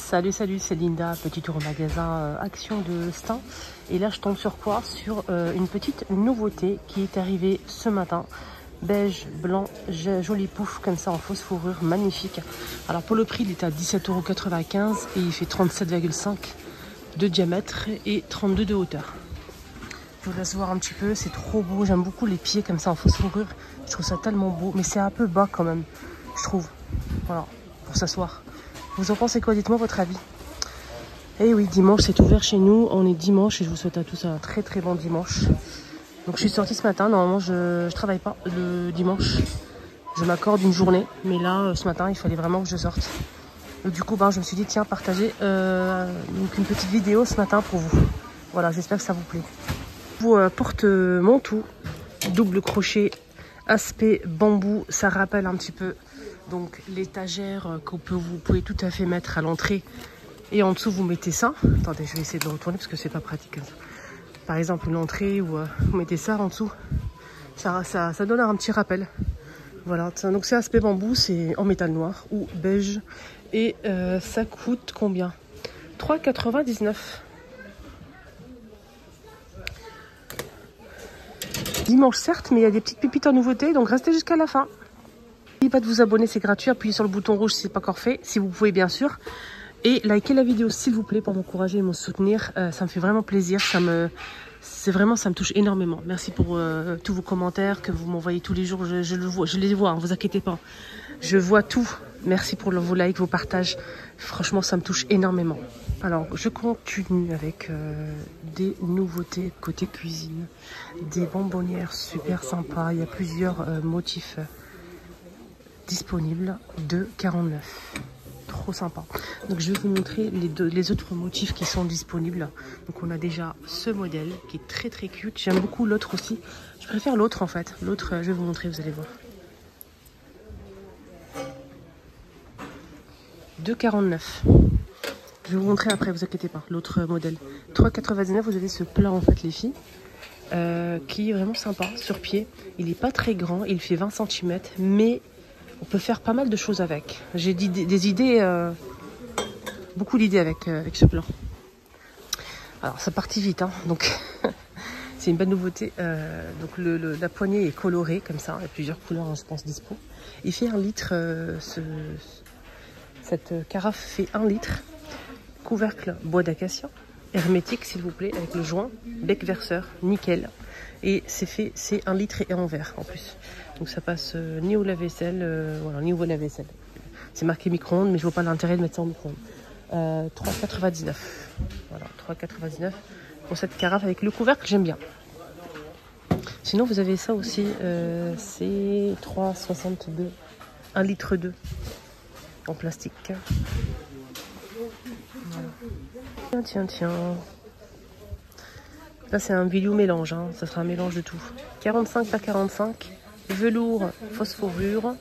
Salut, c'est Linda, petit tour au magasin Action de Stein. Et là, je tombe sur quoi? Sur une petite nouveauté qui est arrivée ce matin. Beige, blanc, joli pouf comme ça en fausse fourrure, magnifique. Alors pour le prix, il est à 17,95 € et il fait 37,5 de diamètre et 32 de hauteur. Je vous laisse voir un petit peu, c'est trop beau. J'aime beaucoup les pieds comme ça en fausse fourrure. Je trouve ça tellement beau, mais c'est un peu bas quand même, je trouve. Voilà, pour s'asseoir. Vous en pensez quoi? Dites-moi votre avis. Et oui, dimanche, c'est ouvert chez nous. On est dimanche et je vous souhaite à tous un très très bon dimanche. Donc je suis sortie ce matin. Normalement, je travaille pas le dimanche. Je m'accorde une journée. Mais là, ce matin, il fallait vraiment que je sorte. Et du coup, je me suis dit, tiens, partager une petite vidéo ce matin pour vous. Voilà, j'espère que ça vous plaît. Je vous porte mon tout. Double crochet, aspect bambou. Ça rappelle un petit peu donc l'étagère que vous pouvez tout à fait mettre à l'entrée. Et en dessous, vous mettez ça. Attendez, je vais essayer de le retourner parce que c'est pas pratique comme ça. Par exemple, une entrée où vous mettez ça en dessous. Ça donne un petit rappel. Voilà, donc c'est aspect bambou, c'est en métal noir ou beige. Et ça coûte combien? 3,99 €. Dimanche certes, mais il y a des petites pépites en nouveauté, donc restez jusqu'à la fin. N'oubliez pas de vous abonner, c'est gratuit. Appuyez sur le bouton rouge si ce n'est pas encore fait, si vous pouvez bien sûr. Et likez la vidéo s'il vous plaît pour m'encourager et me soutenir. Ça me fait vraiment plaisir. Ça me touche énormément. Merci pour tous vos commentaires que vous m'envoyez tous les jours. Je les vois, ne vous inquiétez pas. Je vois tout. Merci pour vos likes, vos partages. Franchement, ça me touche énormément. Alors, je continue avec des nouveautés côté cuisine. Des bonbonnières super sympas. Il y a plusieurs motifs disponibles de 49. Trop sympa. Donc je vais vous montrer les autres motifs qui sont disponibles. Donc on a déjà ce modèle qui est très très cute. J'aime beaucoup l'autre aussi. Je préfère l'autre en fait. L'autre, je vais vous montrer, vous allez voir. 2,49 €. Je vais vous montrer après, vous inquiétez pas. L'autre modèle. 3,99 €. Vous avez ce plat en fait les filles. Qui est vraiment sympa sur pied. Il n'est pas très grand. Il fait 20 cm. Mais on peut faire pas mal de choses avec. J'ai des idées, beaucoup d'idées avec ce plan. Alors ça partit vite, hein, donc c'est une bonne nouveauté. Donc la poignée est colorée comme ça, il y a plusieurs couleurs, hein, je pense, dispo. Il fait 1 litre, cette carafe fait 1 litre. Couvercle bois d'acacia, hermétique s'il vous plaît, avec le joint, bec verseur, nickel. Et c'est 1 litre et en verre en plus. Donc ça passe ni au lave-vaisselle, voilà, ni au lave-vaisselle. C'est marqué micro-ondes, mais je vois pas l'intérêt de mettre ça en micro-ondes. 3,99 €. Voilà, 3,99 € pour cette carafe avec le couvercle, j'aime bien. Sinon, vous avez ça aussi, c'est 3,62 €, 1 litre 2 en plastique. Voilà. Tiens. Là, c'est un vidéo mélange, hein. Ça sera un mélange de tout. 45 par 45, velours, fausse fourrure.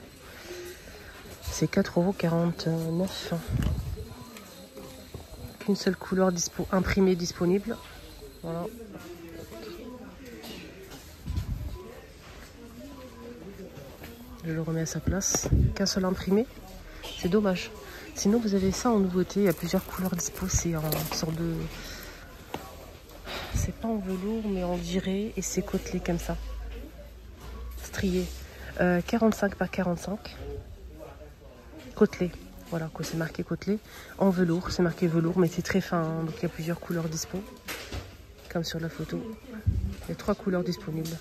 C'est 4,49 €. Qu'une seule couleur imprimée disponible. Voilà. Je le remets à sa place. Qu'un seul imprimé. C'est dommage. Sinon, vous avez ça en nouveauté. Il y a plusieurs couleurs dispo. C'est en sorte de... C'est pas en velours, mais on dirait. Et c'est côtelé comme ça. Strié. 45 par 45. Côtelé. Voilà, c'est marqué côtelé. En velours. C'est marqué velours, mais c'est très fin. Hein, donc il y a plusieurs couleurs dispo. Comme sur la photo. Il y a 3 couleurs disponibles.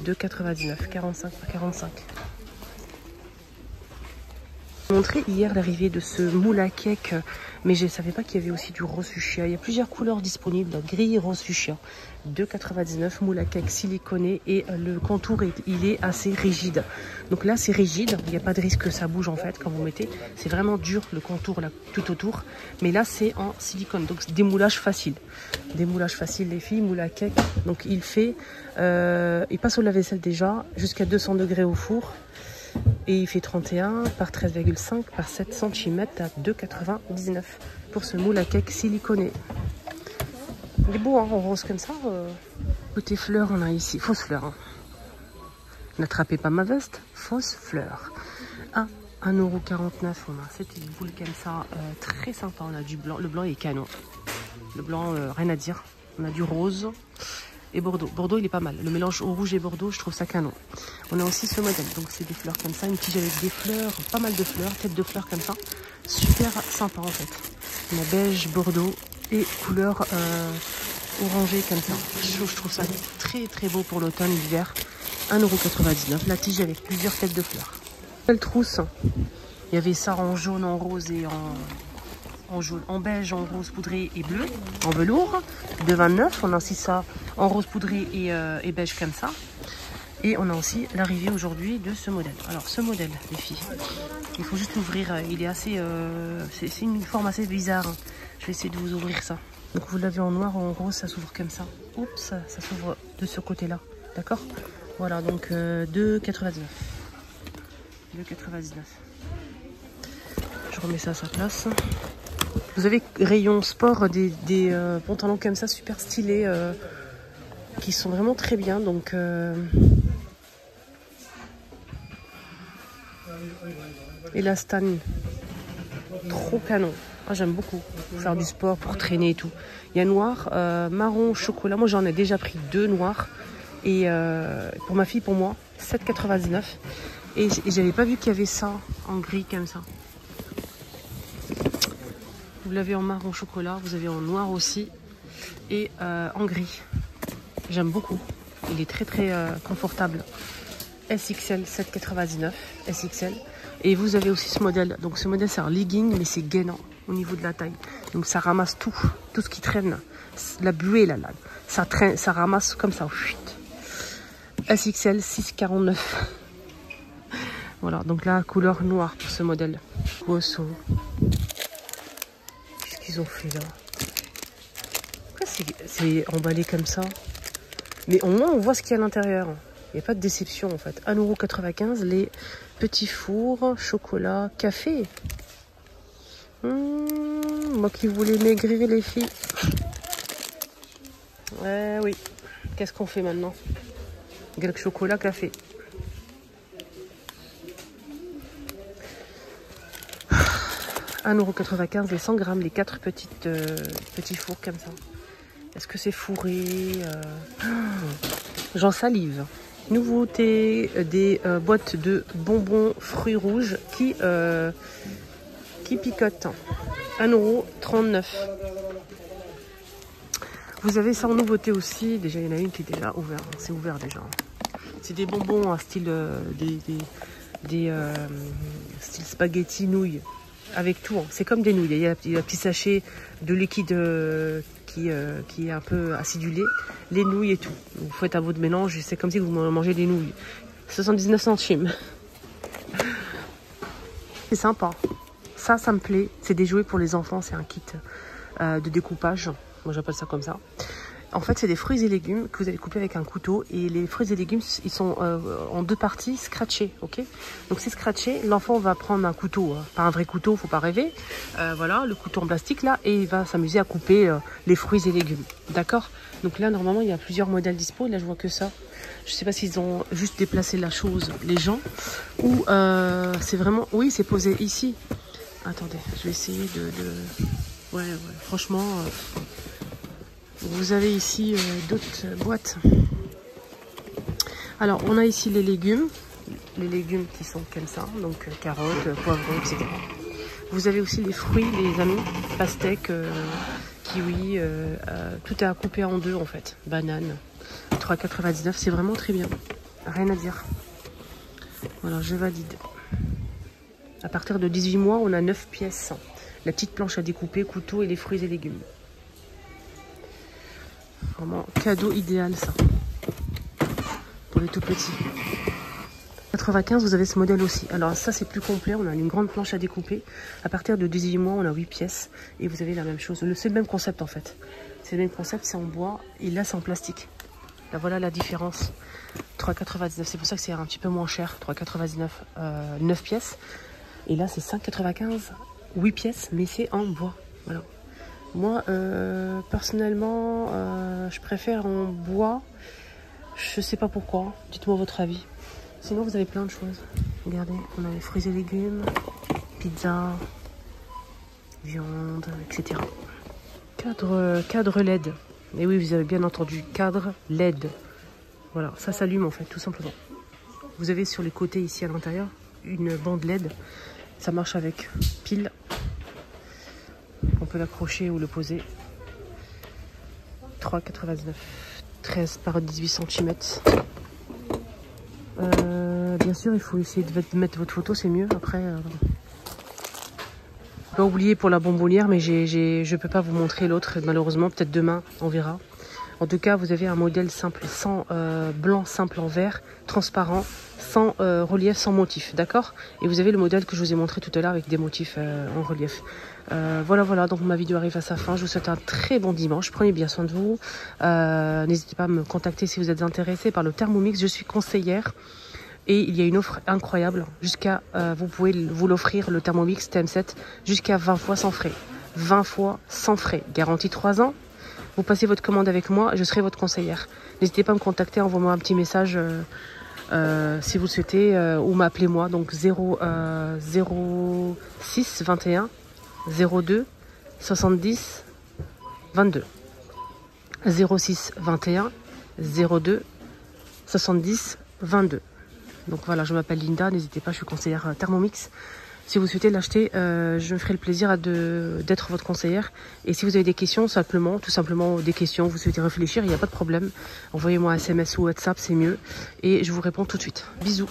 2,99 €. 45 par 45. J'ai montré hier l'arrivée de ce moule à cake, mais je ne savais pas qu'il y avait aussi du rose fuchsia. Il y a plusieurs couleurs disponibles, gris et rose fuchsia. 2,99 € moule à cake siliconé et le contour il est assez rigide. Donc là c'est rigide, il n'y a pas de risque que ça bouge en fait quand vous mettez. C'est vraiment dur le contour là tout autour, mais là c'est en silicone, donc démoulage facile. Démoulage facile les filles, moule à cake. Donc il passe au lave-vaisselle déjà jusqu'à 200 degrés au four. Et il fait 31 par 13,5 par 7 cm à 2,99 € pour ce moule à cake siliconé. Il est beau, hein, en rose comme ça. Côté fleurs, on a ici fausse fleur. Hein. N'attrapez pas ma veste, fausse fleur. 1,49 €. On a cette boule comme ça, très sympa. On a du blanc. Le blanc est canon. Le blanc, rien à dire. On a du rose et Bordeaux. Bordeaux, il est pas mal. Le mélange au rouge et Bordeaux, je trouve ça canon. On a aussi ce modèle. Donc, c'est des fleurs comme ça. Une tige avec des fleurs, pas mal de fleurs, tête de fleurs comme ça. Super sympa, en fait. On a beige, Bordeaux et couleur orangée comme ça. Je trouve ça très, très beau pour l'automne et l'hiver. 1,99 €. La tige avec plusieurs têtes de fleurs. Belle trousse. Il y avait ça en jaune, en rose et en jaune, en beige, en rose poudré et bleu, en velours, de 29. On a aussi ça en rose poudré et beige comme ça. Et on a aussi l'arrivée aujourd'hui de ce modèle. Alors ce modèle, les filles, il faut juste l'ouvrir. Il est assez, c'est une forme assez bizarre. Je vais essayer de vous ouvrir ça. Donc vous l'avez en noir ou en rose, ça s'ouvre comme ça. Oups, ça s'ouvre de ce côté-là. D'accord? Voilà, donc 2,99 €. 2,99 €. Je remets ça à sa place. Vous avez rayon sport, des pantalons comme ça, super stylés, qui sont vraiment très bien. Donc, Elastane, trop canon. Ah, j'aime beaucoup pour faire du sport, pour traîner et tout. Il y a noir, marron, chocolat. Moi, j'en ai déjà pris 2 noirs. Et pour ma fille, pour moi, 7,99 €. Et j'avais pas vu qu'il y avait ça en gris comme ça. Vous l'avez en marron chocolat, vous avez en noir aussi et en gris. J'aime beaucoup. Il est très très confortable. SXL 7,99 €. SXL. Et vous avez aussi ce modèle. Donc ce modèle c'est un legging mais c'est gainant au niveau de la taille. Donc ça ramasse tout ce qui traîne. La buée là, ça traîne, ça ramasse comme ça. SXL 6,49 €. Voilà, donc là couleur noire pour ce modèle. Rosso. Qu'est-ce qu'ils ont fait là? Pourquoi c'est emballé comme ça? Mais au moins on voit ce qu'il y a à l'intérieur. Il n'y a pas de déception en fait. 1,95 € les petits fours, chocolat, café. Moi qui voulais maigrir les filles. Ouais, oui. Qu'est-ce qu'on fait maintenant? Galque chocolat, café. « 1,95 € les 100 grammes, les 4 petits fours comme ça. Est-ce que c'est fourré? J'en salive. Nouveauté des boîtes de bonbons fruits rouges qui picotent. 1,39 €. Vous avez ça en nouveauté aussi. Déjà, il y en a une qui est déjà ouverte. C'est ouvert déjà. C'est des bonbons à style style spaghetti nouilles. Avec tout, hein. C'est comme des nouilles. Il y a un petit sachet de liquide qui est un peu acidulé. Les nouilles et tout. Vous faites à votre mélange. C'est comme si vous mangez des nouilles. 79 centimes. C'est sympa. Ça me plaît. C'est des jouets pour les enfants. C'est un kit de découpage. Moi, j'appelle ça comme ça. En fait, c'est des fruits et légumes que vous allez couper avec un couteau. Et les fruits et légumes, ils sont en 2 parties scratchés, ok? Donc, c'est scratché. L'enfant va prendre un couteau, hein. Pas un vrai couteau, faut pas rêver. Voilà, le couteau en plastique, là. Et il va s'amuser à couper les fruits et légumes. D'accord? Donc là, normalement, il y a plusieurs modèles dispo. Et là, je vois que ça. Je sais pas s'ils ont juste déplacé la chose, les gens. Ou c'est vraiment... Oui, c'est posé ici. Attendez, je vais essayer de... Ouais, franchement... Vous avez ici d'autres boîtes. Alors, on a ici les légumes. Les légumes qui sont comme ça. Donc, carottes, poivrons, etc. Vous avez aussi les fruits, les amis. Pastèques, kiwi. Tout est à couper en 2, en fait. Banane. 3,99 €. C'est vraiment très bien. Rien à dire. Voilà, je valide. À partir de 18 mois, on a 9 pièces. La petite planche à découper, couteau et les fruits et légumes. Vraiment cadeau idéal ça. Pour les tout petits. 95, vous avez ce modèle aussi. Alors ça c'est plus complet, on a une grande planche à découper. À partir de 18 mois, on a 8 pièces. Et vous avez la même chose. C'est le même concept en fait. C'est le même concept, c'est en bois. Et là c'est en plastique. Là voilà la différence. 3,99. C'est pour ça que c'est un petit peu moins cher. 3,99. 9 pièces. Et là c'est 5,95. 8 pièces, mais c'est en bois. Voilà. Moi, personnellement, je préfère en bois. Je sais pas pourquoi. Dites-moi votre avis. Sinon, vous avez plein de choses. Regardez, on a les fruits et légumes, pizza, viande, etc. Cadre LED. Et oui, vous avez bien entendu, cadre LED. Voilà, ça s'allume en fait, tout simplement. Vous avez sur les côtés ici à l'intérieur une bande LED. Ça marche avec pile. On peut l'accrocher ou le poser. 3,99. 13 par 18 cm. Bien sûr, il faut essayer de mettre votre photo, c'est mieux. Après, pas oublier pour la bonbonnière, mais je peux pas vous montrer l'autre. Malheureusement, peut-être demain, on verra. En tout cas, vous avez un modèle simple, sans blanc simple en vert, transparent, sans relief, sans motif, d'accord? Et vous avez le modèle que je vous ai montré tout à l'heure avec des motifs en relief. Voilà, donc ma vidéo arrive à sa fin. Je vous souhaite un très bon dimanche. Prenez bien soin de vous. N'hésitez pas à me contacter si vous êtes intéressé par le Thermomix. Je suis conseillère et il y a une offre incroyable. Vous pouvez vous l'offrir, le Thermomix TM7, jusqu'à 20 fois sans frais. 20 fois sans frais. Garantie 3 ans. Vous passez votre commande avec moi, je serai votre conseillère. N'hésitez pas à me contacter, envoyez-moi un petit message si vous le souhaitez, ou m'appelez-moi, donc 06 21 02 70 22. 06 21 02 70 22. Donc voilà, je m'appelle Linda, n'hésitez pas, je suis conseillère Thermomix. Si vous souhaitez l'acheter, je me ferai le plaisir d'être votre conseillère. Et si vous avez des questions, tout simplement des questions, vous souhaitez réfléchir, il n'y a pas de problème. Envoyez-moi un SMS ou WhatsApp, c'est mieux. Et je vous réponds tout de suite. Bisous.